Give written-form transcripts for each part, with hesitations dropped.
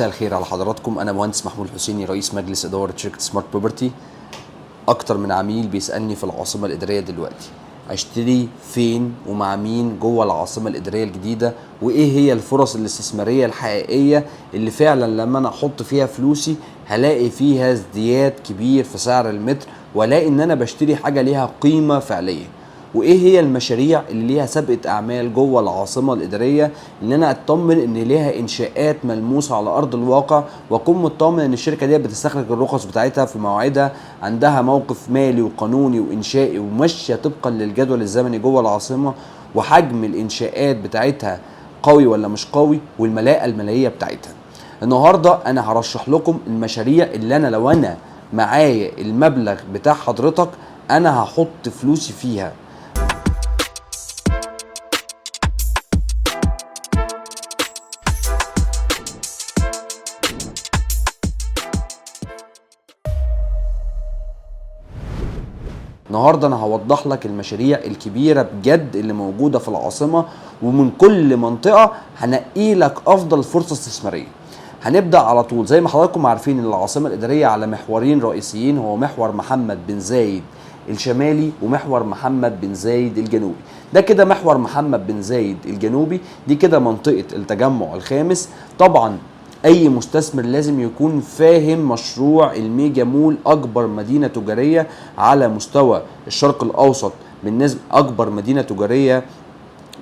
مساء الخير على حضراتكم. انا مهندس محمود الحسيني، رئيس مجلس اداره شركه سمارت بروبرتي. اكتر من عميل بيسالني في العاصمه الاداريه دلوقتي اشتري فين ومع مين جوه العاصمه الاداريه الجديده، وايه هي الفرص الاستثماريه الحقيقيه اللي فعلا لما انا احط فيها فلوسي هلاقي فيها ازدياد كبير في سعر المتر، والاقي ان انا بشتري حاجه ليها قيمه فعليه. وايه هي المشاريع اللي ليها سابقه اعمال جوه العاصمه الاداريه، ان انا اطمن ان ليها انشاءات ملموسه على ارض الواقع، واكون مطمن ان الشركه دي بتستخرج الرخص بتاعتها في مواعيدها، عندها موقف مالي وقانوني وانشائي وماشيه طبقا للجدول الزمني جوه العاصمه، وحجم الانشاءات بتاعتها قوي ولا مش قوي، والملاءه الماليه بتاعتها. النهارده انا هرشح لكم المشاريع اللي انا لو انا معايا المبلغ بتاع حضرتك انا هحط فلوسي فيها. النهارده انا هوضح لك المشاريع الكبيره بجد اللي موجوده في العاصمه، ومن كل منطقه هنقي لك افضل فرصه استثماريه. هنبدا على طول. زي ما حضراتكم عارفين ان العاصمه الاداريه على محورين رئيسيين، هو محور محمد بن زايد الشمالي ومحور محمد بن زايد الجنوبي. ده كده محور محمد بن زايد الجنوبي، دي كده منطقه التجمع الخامس. طبعا اي مستثمر لازم يكون فاهم مشروع الميجا مول، اكبر مدينه تجاريه على مستوى الشرق الاوسط، بالنسبه اكبر مدينه تجاريه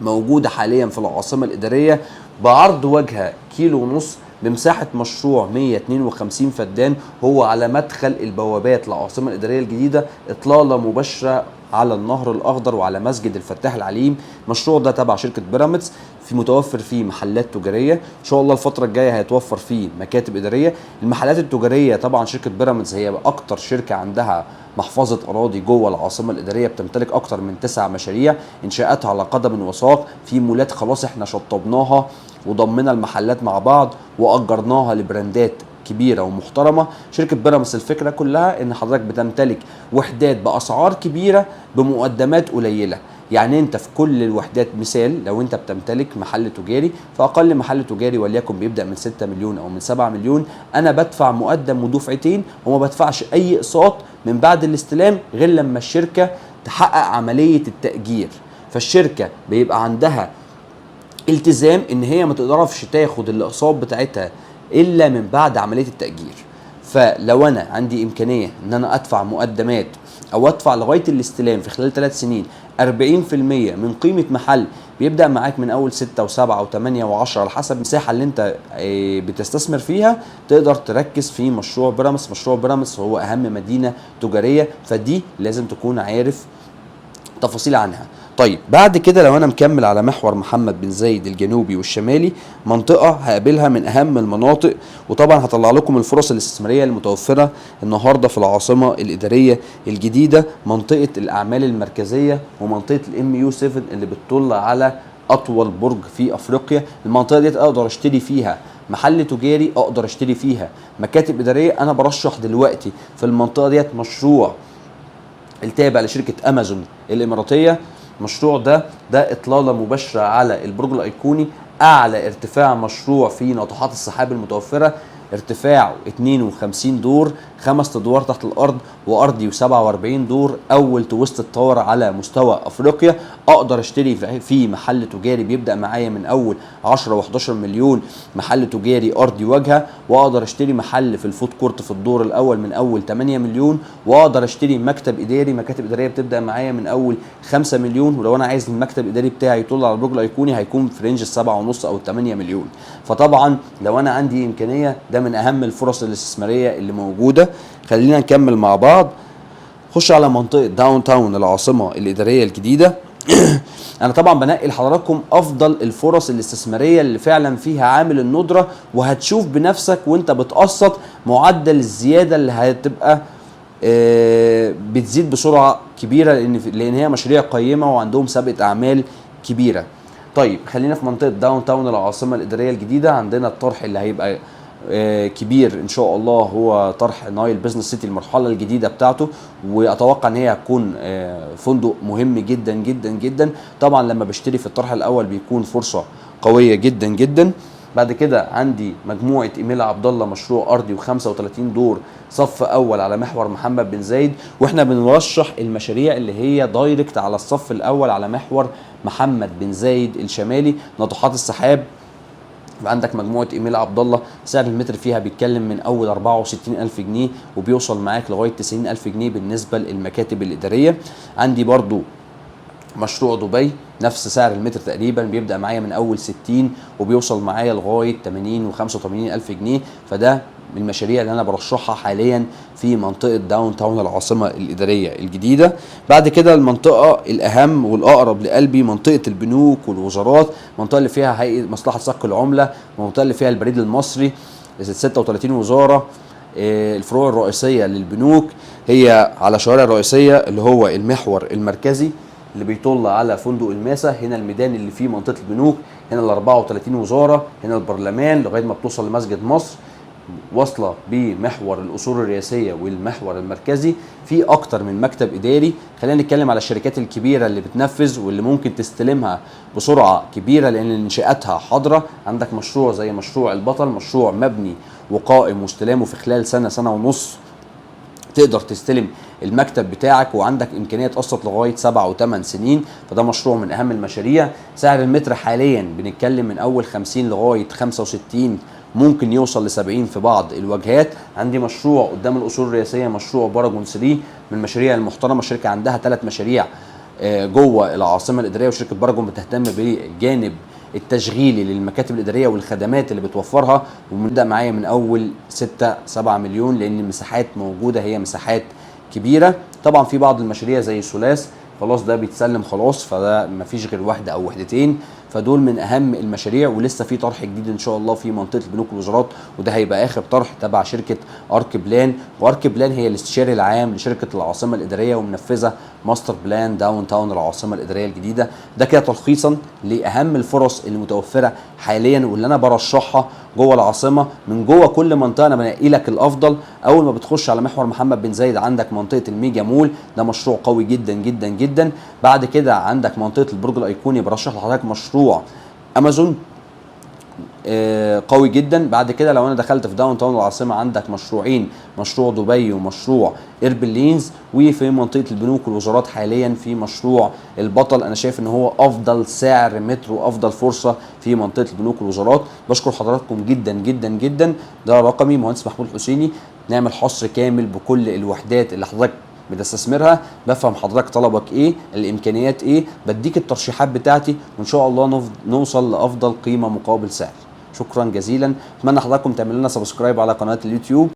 موجوده حاليا في العاصمه الاداريه، بعرض واجهه كيلو ونص، بمساحه مشروع 152 فدان. هو على مدخل البوابات للعاصمه الاداريه الجديده، اطلاله مباشره على النهر الاخضر وعلى مسجد الفتاح العليم. المشروع ده تبع شركه بيراميدز، في متوفر فيه محلات تجاريه، ان شاء الله الفتره الجايه هيتوفر فيه مكاتب اداريه. المحلات التجاريه طبعا شركه بيراميدز هي اكتر شركه عندها محفظه اراضي جوه العاصمه الاداريه، بتمتلك اكتر من 9 مشاريع انشاءاتها على قدم وساق. في مولات خلاص احنا شطبناها وضمنا المحلات مع بعض واجرناها لبراندات كبيره ومحترمه. شركه بيراميدز الفكره كلها ان حضرتك بتمتلك وحدات باسعار كبيره بمقدمات قليله. يعني انت في كل الوحدات، مثال لو انت بتمتلك محل تجاري، فاقل محل تجاري وليكن بيبدا من 6 مليون او من 7 مليون، انا بدفع مقدم ودفعتين، وما بدفعش اي اقساط من بعد الاستلام غير لما الشركه تحقق عمليه التاجير. فالشركه بيبقى عندها التزام ان هي ما تقدرش تاخد الاقساط بتاعتها الا من بعد عمليه التاجير. فلو انا عندي امكانيه ان انا ادفع مقدمات او ادفع لغايه الاستلام في خلال 3 سنين 40% من قيمه محل بيبدا معاك من اول 6 و7 و8 و10 على حسب المساحه اللي انت بتستثمر فيها، تقدر تركز في مشروع بيراميدز. مشروع بيراميدز هو اهم مدينه تجاريه، فدي لازم تكون عارف تفاصيل عنها. طيب بعد كده لو انا مكمل على محور محمد بن زايد الجنوبي والشمالي، منطقه هقابلها من اهم المناطق، وطبعا هطلع لكم الفرص الاستثماريه المتوفره النهارده في العاصمه الاداريه الجديده، منطقه الاعمال المركزيه ومنطقه الام يو 7 اللي بتطل على اطول برج في افريقيا. المنطقه دي اقدر اشتري فيها محل تجاري، اقدر اشتري فيها مكاتب اداريه. انا برشح دلوقتي في المنطقه ديت مشروع التابع لشركه امازون الاماراتيه. المشروع ده اطلاله مباشره على البرج الايقوني، اعلى ارتفاع مشروع في ناطحات السحاب المتوفره، ارتفاعه 52 دور، 5 ادوار تحت الارض وارضي و47 دور، اول تويست تاور على مستوى افريقيا. اقدر اشتري فيه محل تجاري بيبدا معايا من اول 10 و11 مليون، محل تجاري ارضي واجهه، واقدر اشتري محل في الفود كورت في الدور الاول من اول 8 مليون، واقدر اشتري مكتب اداري، مكاتب اداريه بتبدا معايا من اول 5 مليون، ولو انا عايز المكتب الاداري بتاعي يطل على البرج الايقوني هيكون في رينج 7.5 او 8 مليون. فطبعا لو انا عندي امكانيه، ده من اهم الفرص الاستثماريه اللي موجوده. خلينا نكمل مع بعض. خش على منطقه داون تاون العاصمه الاداريه الجديده. انا طبعا بنقي لحضراتكم افضل الفرص الاستثماريه اللي فعلا فيها عامل الندره، وهتشوف بنفسك وانت بتقسط معدل الزياده اللي هتبقى بتزيد بسرعه كبيره، لان هي مشاريع قيمه وعندهم سابقه اعمال كبيره. طيب خلينا في منطقه داون تاون العاصمه الاداريه الجديده. عندنا الطرح اللي هيبقى كبير ان شاء الله، هو طرح نايل بزنس سيتي المرحله الجديده بتاعته، واتوقع ان هي هتكون فندق مهم جدا جدا جدا. طبعا لما بشتري في الطرح الاول بيكون فرصه قويه جدا جدا. بعد كده عندي مجموعه ايميل عبد الله مشروع ارضي و35 دور صف اول على محور محمد بن زايد، واحنا بنرشح المشاريع اللي هي دايركت على الصف الاول على محور محمد بن زايد الشمالي. ناطحات السحاب عندك مجموعه ايميل عبد الله سعر المتر فيها بيتكلم من اول 64000 جنيه وبيوصل معاك لغايه 90000 جنيه بالنسبه للمكاتب الاداريه. عندي برضو مشروع دبي نفس سعر المتر تقريبا، بيبدا معايا من اول 60 وبيوصل معايا لغايه 80 و85 الف جنيه. فده من المشاريع اللي انا برشحها حاليا في منطقه داون تاون العاصمه الاداريه الجديده. بعد كده المنطقه الاهم والاقرب لقلبي منطقه البنوك والوزارات، المنطقه اللي فيها هيئه مصلحه صك العمله، المنطقه اللي فيها البريد المصري 36 وزاره. الفروع الرئيسيه للبنوك هي على شوارع رئيسيه اللي هو المحور المركزي اللي بيطل على فندق الماسة، هنا الميدان اللي فيه منطقة البنوك، هنا ال 34 وزارة، هنا البرلمان لغاية ما بتوصل لمسجد مصر، واصلة بمحور الأصول الرئاسية والمحور المركزي. في أكتر من مكتب إداري. خلينا نتكلم على الشركات الكبيرة اللي بتنفذ واللي ممكن تستلمها بسرعة كبيرة لأن إنشاءاتها حاضرة. عندك مشروع زي مشروع البطل، مشروع مبني وقائم واستلامه في خلال سنة سنة ونص، تقدر تستلم المكتب بتاعك وعندك امكانيه تقسط لغايه 7 و8 سنين. فده مشروع من اهم المشاريع. سعر المتر حاليا بنتكلم من اول 50 لغايه 65، ممكن يوصل ل 70 في بعض الوجهات. عندي مشروع قدام الاصول الرئاسيه مشروع باراجون 3 من المشاريع المحترمه. الشركه عندها 3 مشاريع جوه العاصمه الاداريه، وشركه باراجون بتهتم بالجانب التشغيلي للمكاتب الاداريه والخدمات اللي بتوفرها، وبنبدا معايا من اول 6-7 مليون لان المساحات موجوده هي مساحات كبيره. طبعا في بعض المشاريع زي الثلاث خلاص ده بيتسلم خلاص، فده مفيش غير واحده او وحدتين. فدول من اهم المشاريع، ولسه في طرح جديد ان شاء الله في منطقه البنوك والوزارات، وده هيبقى اخر طرح تبع شركه ارك بلان. وارك بلان هي الاستشاري العام لشركه العاصمه الاداريه ومنفذه ماستر بلان داون تاون العاصمه الاداريه الجديده. ده كده تلخيصا لاهم الفرص اللي متوفره حاليا واللي انا برشحها جوه العاصمه. من جوه كل منطقه انا بنقي لك الافضل. اول ما بتخش على محور محمد بن زايد عندك منطقه الميجا مول، ده مشروع قوي جدا جدا جدا. بعد كده عندك منطقه البرج الايقوني، برشح لحضرتك مشروع امازون قوي جدا. بعد كده لو انا دخلت في داون تاون العاصمه عندك مشروعين، مشروع دبي ومشروع ايربلينز. وفي منطقه البنوك والوزارات حاليا في مشروع البطل. انا شايف ان هو افضل سعر متر وافضل فرصه في منطقه البنوك والوزارات. بشكر حضراتكم جدا جدا جدا. ده رقمي مهندس محمود حسيني، نعمل حصر كامل بكل الوحدات اللي حضرتك بتستثمرها، بفهم حضرتك طلبك ايه، الامكانيات ايه، بديك الترشيحات بتاعتي، وان شاء الله نوصل لافضل قيمه مقابل سعر. شكرا جزيلا. اتمنى حضراتكم تعملوا لنا سبسكرايب على قناه اليوتيوب.